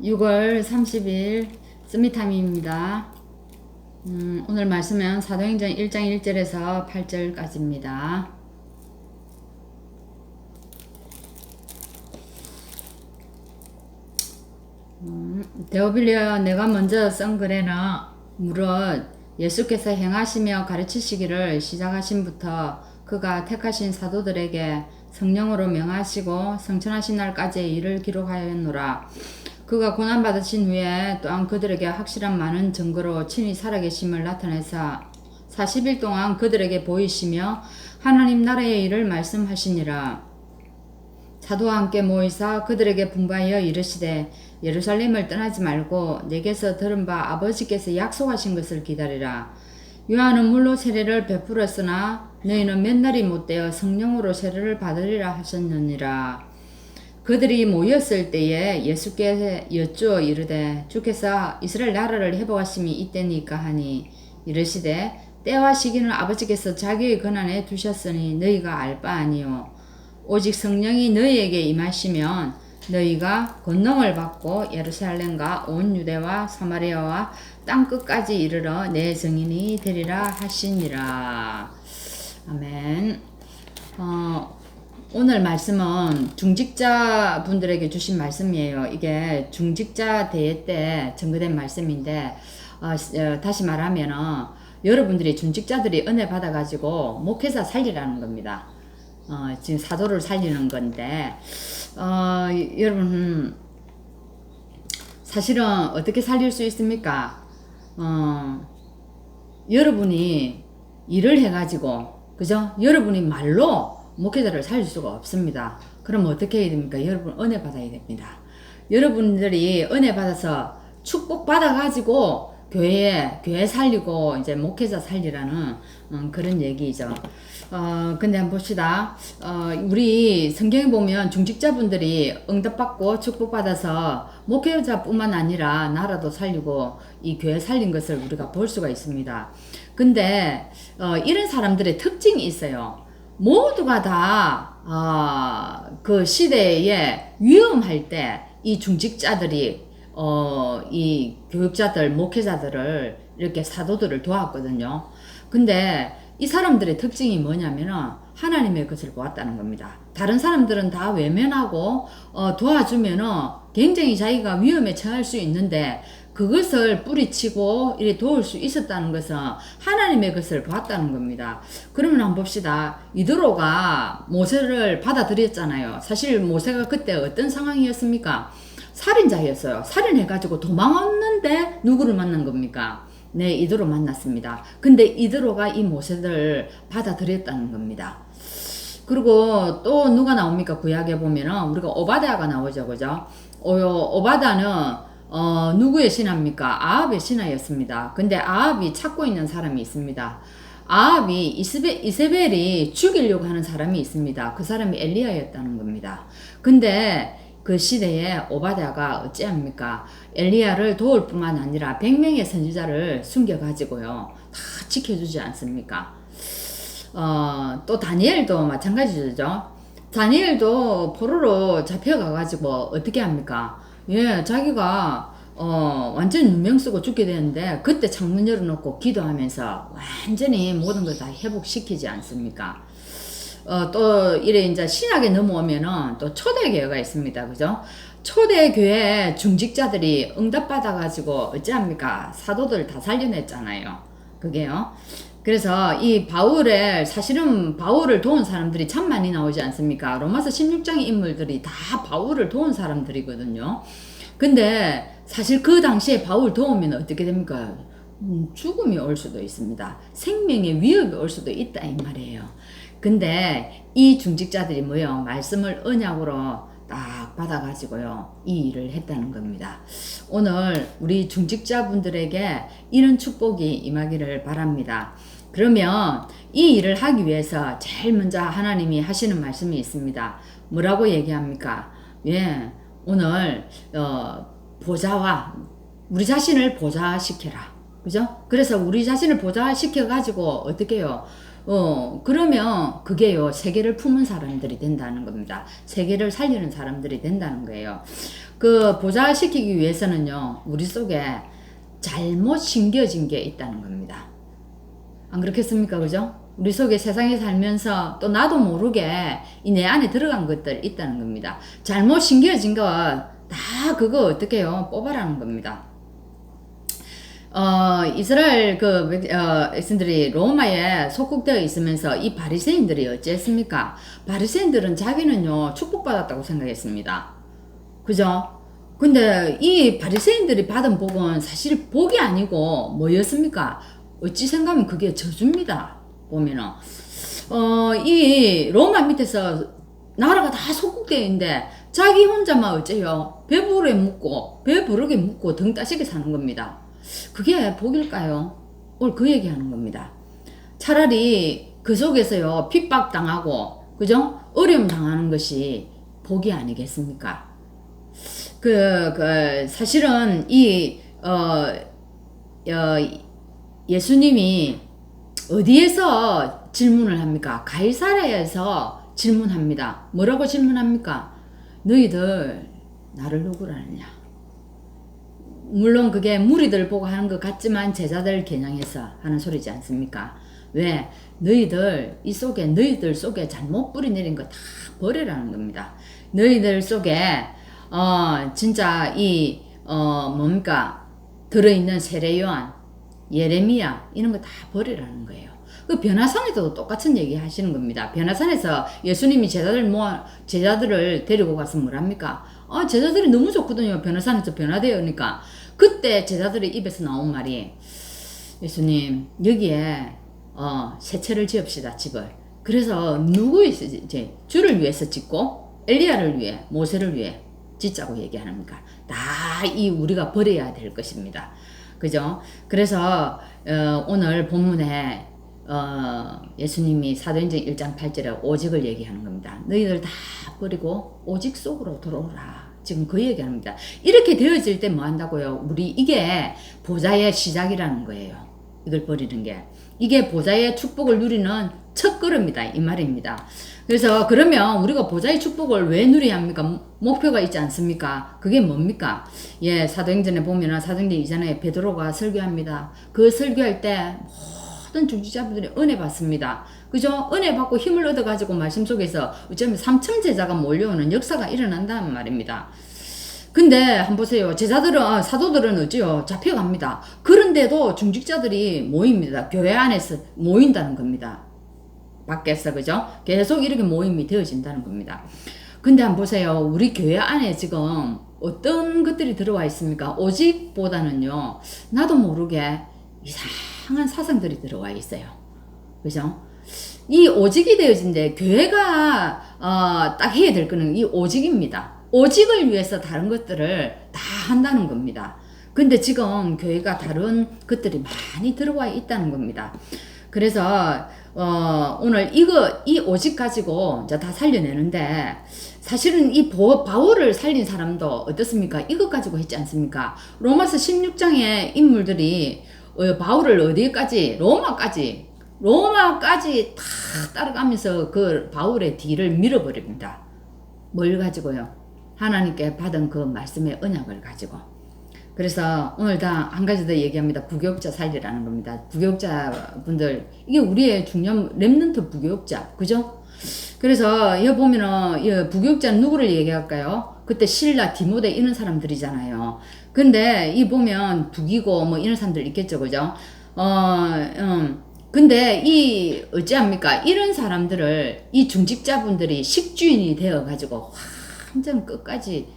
6월 30일 스미타임입니다. 오늘 말씀은 사도행전 1장 1절에서 8절까지입니다. 데오빌리여, 내가 먼저 쓴 글에는 무릇 예수께서 행하시며 가르치시기를 시작하신부터 그가 택하신 사도들에게 성령으로 명하시고 성천하신 날까지의 일을 기록하였노라. 그가 고난받으신 후에 또한 그들에게 확실한 많은 증거로 친히 살아계심을 나타내사 40일 동안 그들에게 보이시며 하나님 나라의 일을 말씀하시니라. 사도와 함께 모이사 그들에게 분부하여 이르시되 예루살렘을 떠나지 말고 내게서 들은 바 아버지께서 약속하신 것을 기다리라. 요한은 물로 세례를 베풀었으나 너희는 몇 날이 못되어 성령으로 세례를 받으리라 하셨느니라. 그들이 모였을 때에 예수께 여쭈어 이르되 주께서 이스라엘 나라를 회복하심이 이때니까 하니 이르시되 때와 시기는 아버지께서 자기의 권한에 두셨으니 너희가 알 바 아니요 오직 성령이 너희에게 임하시면 너희가 권능을 받고 예루살렘과 온 유대와 사마리아와 땅 끝까지 이르러 내 증인이 되리라 하시니라. 아멘. 오늘 말씀은 중직자 분들에게 주신 말씀이에요. 이게 중직자 대회 때 증거된 말씀인데 다시 말하면은 여러분들이 중직자들이 은혜 받아가지고 목회자 살리라는 겁니다. 지금 사도를 살리는 건데 여러분 사실은 어떻게 살릴 수 있습니까? 여러분이 일을 해가지고 그죠? 여러분이 말로 목회자를 살릴 수가 없습니다. 그럼 어떻게 해야 됩니까? 여러분 은혜 받아야 됩니다. 여러분들이 은혜 받아서 축복 받아가지고 교회 살리고 이제 목회자 살리라는 그런 얘기죠. 근데 한번 봅시다. 우리 성경에 보면 중직자분들이 응답받고 축복받아서 목회자뿐만 아니라 나라도 살리고 이 교회 살린 것을 우리가 볼 수가 있습니다. 근데 이런 사람들의 특징이 있어요. 모두가 다 그 시대에 위험할 때 이 중직자들이 이 교육자들, 목회자들을 이렇게 사도들을 도왔거든요. 근데 이 사람들의 특징이 뭐냐면은 하나님의 것을 보았다는 겁니다. 다른 사람들은 다 외면하고 도와주면은 굉장히 자기가 위험에 처할 수 있는데 그것을 뿌리치고 이렇게 도울 수 있었다는 것은 하나님의 것을 보았다는 겁니다. 그러면 한번 봅시다. 이드로가 모세를 받아들였잖아요. 사실 모세가 그때 어떤 상황이었습니까? 살인자였어요. 살인해가지고 도망왔는데 누구를 만난 겁니까? 네, 이드로 만났습니다. 근데 이드로가 이 모세를 받아들였다는 겁니다. 그리고 또 누가 나옵니까? 구약에 보면은 우리가 오바댜가 나오죠, 그죠? 오바댜는 누구의 신하입니까? 아합의 신하였습니다. 근데 아합이 찾고 있는 사람이 있습니다. 아합이 이세벨이 죽이려고 하는 사람이 있습니다. 그 사람이 엘리야였다는 겁니다. 근데 그 시대에 오바댜가 어찌합니까? 엘리야를 도울 뿐만 아니라 100명의 선지자를 숨겨가지고요. 다 지켜주지 않습니까? 또 다니엘도 마찬가지죠. 다니엘도 포로로 잡혀가가지고 어떻게 합니까? 예, 자기가 완전 누명 쓰고 죽게 되는데 그때 창문 열어놓고 기도하면서 완전히 모든 걸 다 회복시키지 않습니까? 또 이래 이제 신학에 넘어오면은 또 초대교회가 있습니다. 그죠? 초대교회 중직자들이 응답받아가지고 어찌합니까? 사도들 다 살려냈잖아요. 그게요. 그래서 이 사실은 바울을 도운 사람들이 참 많이 나오지 않습니까? 로마서 16장의 인물들이 다 바울을 도운 사람들이거든요. 근데 사실 그 당시에 바울 도우면 어떻게 됩니까? 죽음이 올 수도 있습니다. 생명의 위협이 올 수도 있다 이 말이에요. 근데 이 중직자들이 뭐요? 말씀을 언약으로 딱 받아가지고요. 이 일을 했다는 겁니다. 오늘 우리 중직자분들에게 이런 축복이 임하기를 바랍니다. 그러면 이 일을 하기 위해서 제일 먼저 하나님이 하시는 말씀이 있습니다. 뭐라고 얘기합니까? 예, 오늘 보좌와 우리 자신을 보좌시켜라. 그죠? 그래서 우리 자신을 보좌시켜가지고 어떻게 해요? 그러면 그게요, 세계를 품은 사람들이 된다는 겁니다. 세계를 살리는 사람들이 된다는 거예요. 그 보좌시키기 위해서는요, 우리 속에 잘못 심겨진 게 있다는 겁니다. 안 그렇겠습니까? 그죠? 우리 속에 세상에 살면서 또 나도 모르게 이 내 안에 들어간 것들 있다는 겁니다. 잘못 심겨진 거 다 그거 어떻게 해요? 뽑아라는 겁니다. 이스라엘 백성들이 로마에 속국되어 있으면서 이 바리새인들이 어찌했습니까? 바리새인들은 자기는요, 축복받았다고 생각했습니다. 그죠? 근데 이 바리새인들이 받은 복은 사실 복이 아니고 뭐였습니까? 어찌 생각하면 그게 저주입니다. 보면은 이 로마 밑에서 나라가 다 속국되어 있는데 자기 혼자만 어째요? 배부르게 묵고 등 따시게 사는 겁니다. 그게 복일까요? 오늘 그 얘기하는 겁니다. 차라리 그 속에서요, 핍박당하고, 그죠? 어려움 당하는 것이 복이 아니겠습니까? 사실은 예수님이 어디에서 질문을 합니까? 가이사랴에서 질문합니다. 뭐라고 질문합니까? 너희들 나를 누구라 하느냐? 물론 그게 무리들 보고 하는 것 같지만 제자들 겨냥해서 하는 소리지 않습니까? 왜? 너희들 속에 잘못 뿌리내린 거 다 버리라는 겁니다. 너희들 속에 진짜 들어있는 세례요한, 예레미야 이런 거 다 버리라는 거예요. 그 변화산에도 똑같은 얘기 하시는 겁니다. 변화산에서 예수님이 제자들을 데리고 가서 뭐랍니까? 제자들이 너무 좋거든요. 변화산에서 변화되어니까. 그때 제자들의 입에서 나온 말이, 예수님, 여기에, 세 채를 지읍시다, 집을. 그래서 이제 주를 위해서 짓고, 엘리야를 위해, 모세를 위해 짓자고 얘기하니까. 다 우리가 버려야 될 것입니다. 그죠? 그래서, 오늘 본문에, 예수님이 사도행전 1장 8절에 오직을 얘기하는 겁니다. 너희들 다 버리고 오직 속으로 들어오라. 지금 그 얘기합니다. 이렇게 되어질 때 뭐 한다고요? 이게 보좌의 시작이라는 거예요. 이걸 버리는 게. 이게 보좌의 축복을 누리는 첫 걸음이다. 이 말입니다. 그래서 그러면 우리가 보좌의 축복을 왜 누려야 합니까? 목표가 있지 않습니까? 그게 뭡니까? 예, 사도행전에 보면은 사도행전 이전에 베드로가 설교합니다. 그 설교할 때 모든 중직자분들이 은혜 받습니다. 그죠? 은혜 받고 힘을 얻어가지고 말씀 속에서 어쩌면 3천 제자가 몰려오는 역사가 일어난다는 말입니다. 근데 한번 보세요. 사도들은 어찌요? 잡혀갑니다. 그런데도 중직자들이 모입니다. 교회 안에서 모인다는 겁니다. 밖에서, 그죠? 계속 이렇게 모임이 되어진다는 겁니다. 근데 한번 보세요. 우리 교회 안에 지금 어떤 것들이 들어와 있습니까? 오직보다는요, 나도 모르게 이상한 사상들이 들어와 있어요. 그죠? 이 오직이 되어진데 교회가 딱 해야 될 거는 이 오직입니다. 오직을 위해서 다른 것들을 다 한다는 겁니다. 근데 지금 교회가 다른 것들이 많이 들어와 있다는 겁니다. 그래서 오늘 이 오직 가지고 이제 다 살려내는데, 사실은 이 바울을 살린 사람도 어떻습니까? 이것 가지고 했지 않습니까? 로마서 16장의 인물들이 바울을 어디까지? 로마까지 다 따라가면서 그 바울의 뒤를 밀어버립니다. 뭘 가지고요? 하나님께 받은 그 말씀의 언약을 가지고. 그래서 오늘 다 한 가지 더 얘기합니다. 부교육자 살리라는 겁니다. 부교육자 분들, 이게 우리의 중요한 렘넌트 부교육자, 그죠? 그래서 여기 보면은 부교육자는 누구를 얘기할까요? 그때 신라, 디모데 이런 사람들이잖아요. 근데 이 보면 북이고 뭐 이런 사람들 있겠죠, 그죠? 근데 어찌합니까? 이런 사람들을 이 중직자분들이 식주인이 되어가지고 완전 끝까지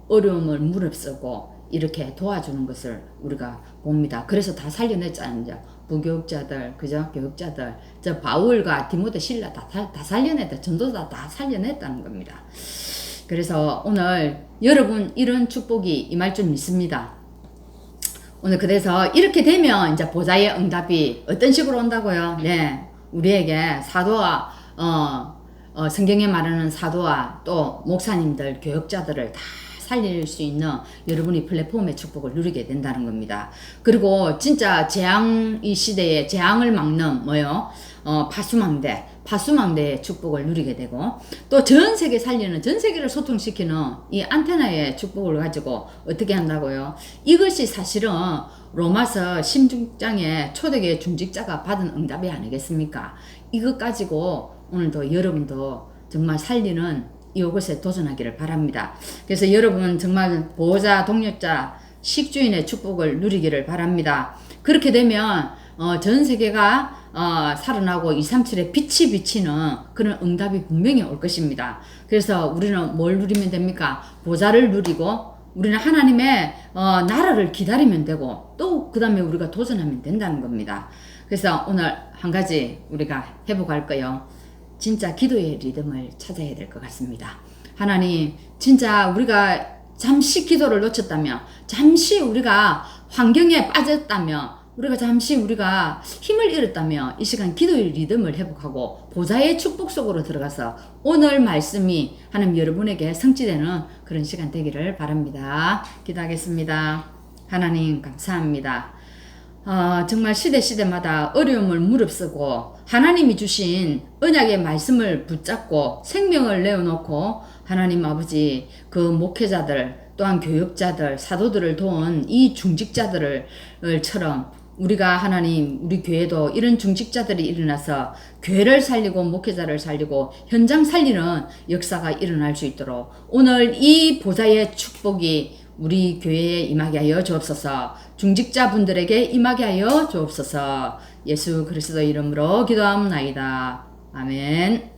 어려움을 무릅쓰고 이렇게 도와주는 것을 우리가 봅니다. 그래서 다 살려냈잖아요. 부교육자들, 그죠? 교육자들, 저 바울과 디모데, 신라 다 살려냈다. 전도자 다 살려냈다는 겁니다. 그래서 오늘 여러분 이런 축복이 임할 줄 믿습니다. 오늘 그래서 이렇게 되면 이제 보좌의 응답이 어떤 식으로 온다고요? 네, 우리에게 사도와 성경에 말하는 사도와 또 목사님들, 교육자들을 다 살릴 수 있는 여러분이 플랫폼의 축복을 누리게 된다는 겁니다. 그리고 진짜 이 시대에 재앙을 막는 파수망대, 파수망대의 축복을 누리게 되고, 또 전 세계 살리는, 전 세계를 소통시키는 이 안테나의 축복을 가지고 어떻게 한다고요? 이것이 사실은 로마서 16장에 초대교회 중직자가 받은 응답이 아니겠습니까? 이것 가지고 오늘도 여러분도 정말 살리는 이것에 도전하기를 바랍니다. 그래서 여러분 정말 보호자, 동력자, 식주인의 축복을 누리기를 바랍니다. 그렇게 되면 전 세계가 살아나고 237의 빛이 비치는 그런 응답이 분명히 올 것입니다. 그래서 우리는 뭘 누리면 됩니까? 보좌를 누리고 우리는 하나님의 나라를 기다리면 되고, 또 그 다음에 우리가 도전하면 된다는 겁니다. 그래서 오늘 한 가지 우리가 회복할 거요. 진짜 기도의 리듬을 찾아야 될 것 같습니다. 하나님, 진짜 우리가 잠시 기도를 놓쳤다면, 잠시 우리가 환경에 빠졌다면, 우리가 잠시 우리가 힘을 잃었다면 이 시간 기도의 리듬을 회복하고 보좌의 축복 속으로 들어가서 오늘 말씀이 하나님 여러분에게 성취되는 그런 시간 되기를 바랍니다. 기도하겠습니다. 하나님 감사합니다. 정말 시대마다 어려움을 무릅쓰고 하나님이 주신 언약의 말씀을 붙잡고 생명을 내어놓고 하나님 아버지 그 목회자들 또한 교육자들 사도들을 도운 이 중직자들을처럼 우리가 하나님 우리 교회도 이런 중직자들이 일어나서 교회를 살리고 목회자를 살리고 현장 살리는 역사가 일어날 수 있도록 오늘 이 보좌의 축복이 우리 교회에 임하게 하여 주옵소서. 중직자분들에게 임하게 하여 주옵소서. 예수 그리스도 이름으로 기도하옵나이다. 아멘.